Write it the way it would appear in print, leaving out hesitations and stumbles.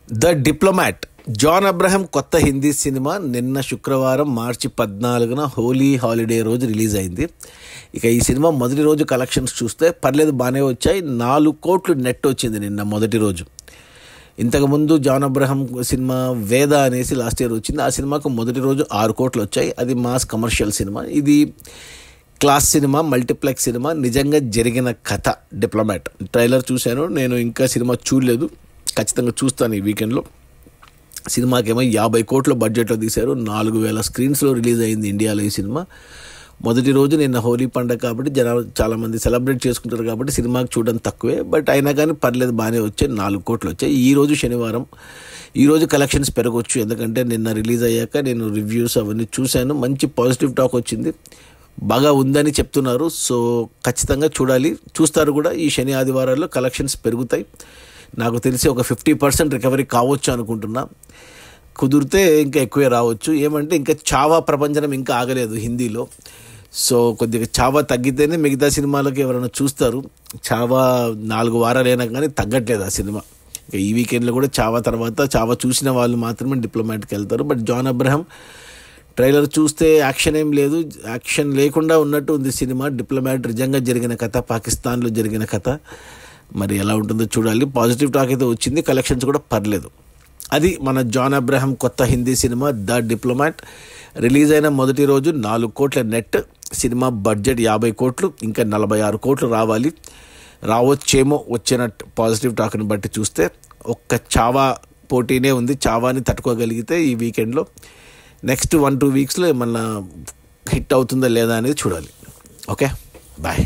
The diplomat John Abraham కొత్త Hindi cinema నిన్న శుక్రవారం మార్చి 14న హోలీ హాలిడే రోజు రిలీజ్ అయింది. ఇక ఈ సినిమా మొదటి రోజు కలెక్షన్స్ చూస్తే పర్లేదు, బాగానే వచ్చాయి. 4 కోట్లు నెట్ వచ్చింది నిన్న మొదటి రోజు. ఇంతకుముందు జాన్ అబ్రహం సినిమా వేద అనేసి లాస్ట్ ఇయర్ వచ్చింది. ఆ సినిమాకు మొదటి రోజు 6 కోట్లు వచ్చాయి. అది మాస్ కమర్షియల్ సినిమా. ఇది క్లాస్ సినిమా, మల్టీప్లెక్స్ సినిమా, నిజంగా జరిగిన కథ. డిప్లొమాట్ ట్రైలర్ చూశాను. నేను ఇంకా సినిమా చూడలేదు, ఖచ్చితంగా చూస్తాను ఈ వీకెండ్లో. సినిమాకేమో 50 కోట్ల బడ్జెట్లో తీశారు. 4000 స్క్రీన్స్లో రిలీజ్ అయింది ఇండియాలో ఈ సినిమా. మొదటి రోజు నిన్న హోలీ పండుగ కాబట్టి జనాలు చాలామంది సెలబ్రేట్ చేసుకుంటారు కాబట్టి సినిమాకి చూడడం తక్కువే. బట్ అయినా కానీ పర్లేదు, బాగానే వచ్చాయి. 4 కోట్లు వచ్చాయి. ఈరోజు శనివారం, ఈరోజు కలెక్షన్స్ పెరగవచ్చు. ఎందుకంటే నిన్న రిలీజ్ అయ్యాక నేను రివ్యూస్ అవన్నీ చూశాను. మంచి పాజిటివ్ టాక్ వచ్చింది, బాగా ఉందని చెప్తున్నారు. సో ఖచ్చితంగా చూడాలి, చూస్తారు కూడా. ఈ శని ఆదివారాల్లో కలెక్షన్స్ పెరుగుతాయి. నాకు తెలిసి ఒక 50% రికవరీ కావచ్చు అనుకుంటున్నా. కుదిరితే ఇంకా ఎక్కువే రావచ్చు. ఏమంటే ఇంకా చావా ప్రపంచం ఇంకా ఆగలేదు హిందీలో. సో కొద్దిగా చావా తగ్గితేనే మిగతా సినిమాలకి ఎవరైనా చూస్తారు. చావా 4 వారాలైనా కానీ తగ్గట్లేదు ఆ సినిమా. ఇంకా ఈ వీకెండ్లో కూడా చావా తర్వాత చావా చూసిన వాళ్ళు మాత్రమే డిప్లొమాట్కి వెళ్తారు. బట్ జాన్ అబ్రహం ట్రైలర్ చూస్తే యాక్షన్ ఏం లేదు, యాక్షన్ లేకుండా ఉన్నట్టు ఉంది సినిమా. డిప్లొమాట్ నిజంగా జరిగిన కథ, పాకిస్తాన్లో జరిగిన కథ. మరి ఎలా ఉంటుందో చూడాలి. పాజిటివ్ టాక్ అయితే వచ్చింది, కలెక్షన్స్ కూడా పర్లేదు. అది మన జాన్ అబ్రహం కొత్త Hindi cinema the diplomat. Release అయిన మొదటి రోజు 4 కోట్ల నెట్. సినిమా బడ్జెట్ 50 కోట్లు, ఇంకా 46 కోట్లు రావాలి, రావచ్చేమో వచ్చిన పాజిటివ్ టాక్ని బట్టి చూస్తే. ఒక్క చావా పోటీనే ఉంది. చావాని తట్టుకోగలిగితే ఈ వీకెండ్లో నెక్స్ట్ 1-2 వీక్స్లో ఏమన్నా హిట్ అవుతుందా లేదా అనేది చూడాలి. Okay, bye.